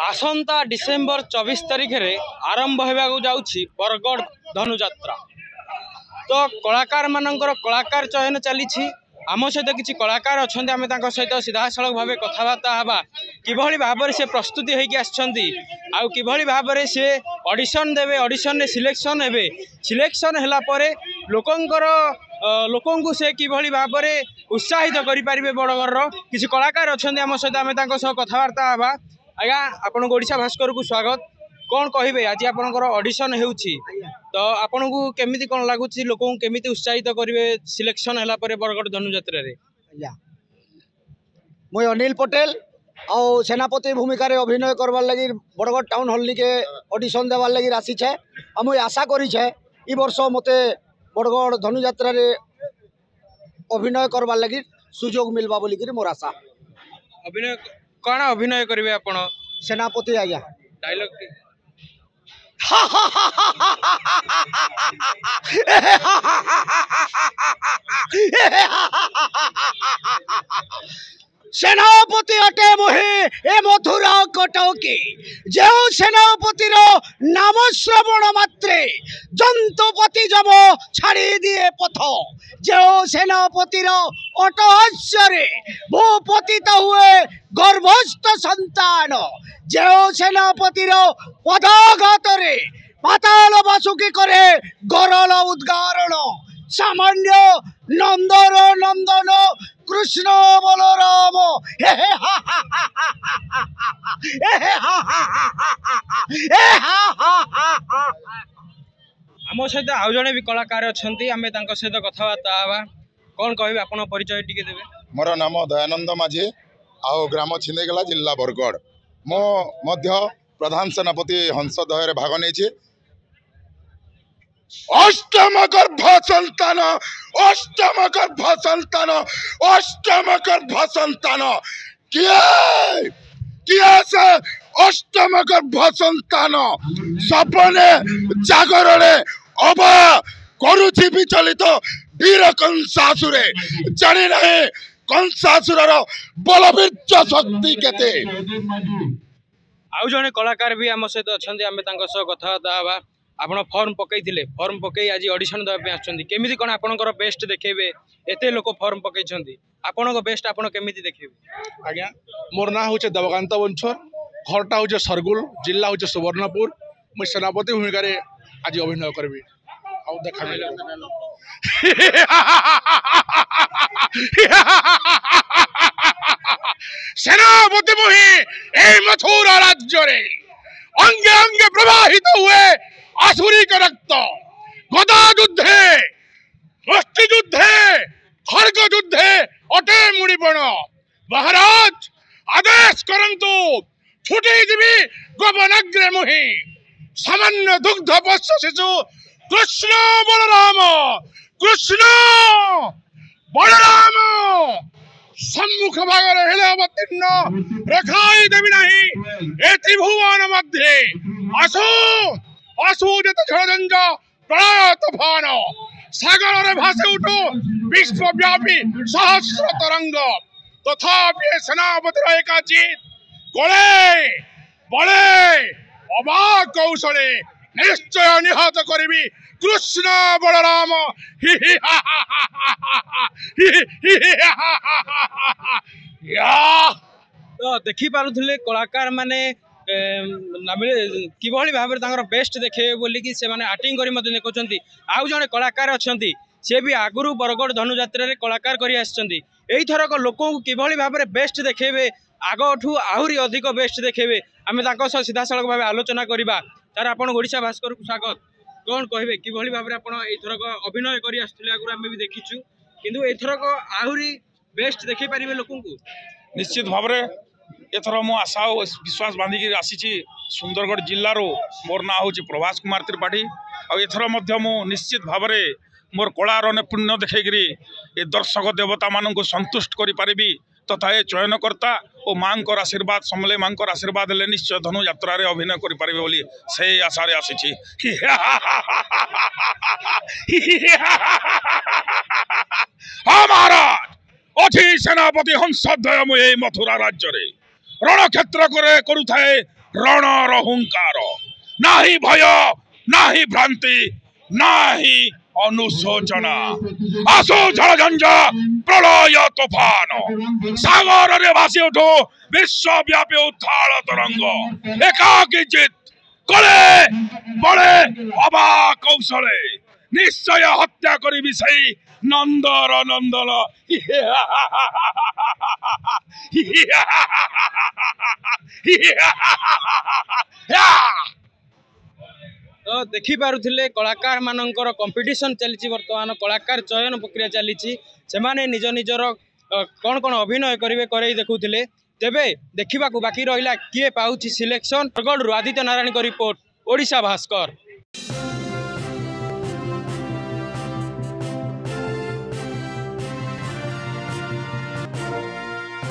आसंता December 24 तारिख में आरंभ होगा जाऊँगी बरगढ़ धनुजात्रा। तो कलाकार मानकर कलाकार चयन चली आम सहित किसी कलाकार अच्छा आम सहित सीधा सड़क भाव कथबार्ता हाँ कि भाव से प्रस्तुति होगी कि भाव से ऑडिशन देवे ऑडिशन सिलेक्शन हे सिलेक्शन है लोकंर लोक से कि भाव में उत्साहित करें बड़गढ़ किसी कलाकार अच्छा आम सहित आम कथबार्ता हाँ। आज्ञा आपन ओडिशा भास्कर को स्वागत। कौन कहे आज आपनकर ऑडिशन होउछि तो आपन को केमिति कोन लागुछि लोक केमिति उत्साहित करिवे सिलेक्शन हला परे बरगढ़ धनुजात्रा रे? मुई अनिल पटेल और सेनापति भूमिका रे अभिनय करवार लगी बरगढ़ टाउन हॉल के ऑडिशन देवार लगी आसी छे। मुई आशा करी छे ई वर्ष मते बरगढ़ धनुजात्रा रे अभिनय करवार लगी सुजोग मिलबा बोली कि मोर आशा। अभिनय कौन अभिनय करिवे आपण? सेनापति आज्ञा डायलॉग सेनापति अटे मोहे ए मथुरा कटकी जो सेनापतिर नाम श्रवण मात्रे जंतुपति जम छाड़ी दिए पथ जो सेनापतिर अटहास्य भूपतित हुए गर्भस्थ संतान जो सेनापतिर पदाघात पाताल बासुकी करे गरल उद्गारण सामान्य नंदन नंदन कृष्ण बलराम आम सहित आउ जड़े भी कलाकार अच्छा आम सहित कथबार्ता हाँ। कौन कहे आप परिचय टी देवे? मोर नाम दयानंद माझी आओ ग्राम छिंदेगला जिला बरगढ़। मो मध्य प्रधान सेनापति हंसदय भाग नहीं अष्टम गर्भ संतान अष्टम गर्भ संतान अष्टम गर्भ संतान किए से अष्टम गर्भ संतान सपने जागरणे अबा करुछि विचलित वीर कंसासुरे जानी नहीं कंसासुरर बलवीर्य शक्ति केते। आउ जने कलाकार भी आम सहित अच्छा आम कथबार्ता हाँ। आप फॉर्म पकई फॉर्म पकई आज ऑडिशन देवाई आछंती केमिति कोन आपनकर बेस्ट देखेबे? एते लोक फॉर्म पकईछंती आपन को बेस्ट आपन केमिति देखेबे? आज्ञा मोर ना होचे देवकांत बंछर घरटा होचे सरगुल जिला होचे सुवर्णपुर मु सेनापति भूमिका रे आज अभिनय करबी आउ देखा सेनापति मुहि ए मथुरा राज्य रे अंगे अंगे प्रवाहित हुए आसुरिक रक्त गदा युद्धे हस्ती युद्धे खड्ग युद्धे अटे मुड़ीपण महाराज आदेश करंतु छुटी जीवी गोपनाग्रे मुहि सामान्य दुग्ध पोष्य शिशु कृष्ण बलराम सम्मुख भागरे हिलावतीर्ण रेखाई देवी नहीं ए त्रिभुवन मध्य आसु असुजित झड़झंझ प्रलय तूफान सागर रे भासे उठो विश्वव्यापी सहस्र तरंग तथापि सेनापति एका जीत गले बले अबाक कौशले निश्चय निहत करिबी कृष्ण बलराम तो देखी पारुथिले कलाकार माने कि भाव में बेस्ट देखे बोलिकी से एक्टिंग कर देखुं। आउ जड़े कलाकार अच्छा सी भी आगुरी बरगढ़ धनुजात्रा रे कलाकार करथरक लोक कि भाव में बेस्ट देखेबे आगठू आहरी अधिक बेस्ट देखेबे आम सीधा सड़क भाव आलोचना करवा तार आप ओडिशा भास्कर को स्वागत। कौन कहे कि भाव में आपरक अभिनय कर आगुरी आम भी देखीचु किंतु एथरक आहरी बेस्ट देखे पारे लोक निश्चित भाव में एथर मो आशा और विश्वास बांधिकी आसी सुंदरगढ़ जिल्लारो मोर ना हूँ प्रभास कुमार त्रिपाठी आथर मु निश्चित भाव में मोर कलार नैपुण्य देखी ए दर्शक देवता मान संतुष्ट करी तथा ये चयनकर्ता और माँ आशीर्वाद समले माँ आशीर्वाद ले निश्चय धनुजात्रा रे अभिनय करें से आशा आसी। हाँ महाराज अच्छी सेनापति हंसदय मुझे मथुरा राज्य रे रणक्षेत्र करे करुथाए रणर हुंकार नाही भय नाही भ्रांति नाही अनुशोचना आसो झड़झंझा प्रलय तूफान सागर रे भासी उठो विश्वव्यापी उत्थाल तरंग एकाकी जित कले बड़े अबा कौशले निश्चय हत्या करी विषय नंदर नंदन तो देखी पारुथिले कलाकार मानकर कंपटीशन चली बर्तमान कलाकार चयन प्रक्रिया चली से निज निजर कौन कौन अभिनय करेंगे करई देखुले तेबे देखा बाकी रहा किए पाउछि सिलेक्शन बरगढ़ आदित्य नारायण रिपोर्ट ओडिशा भास्कर।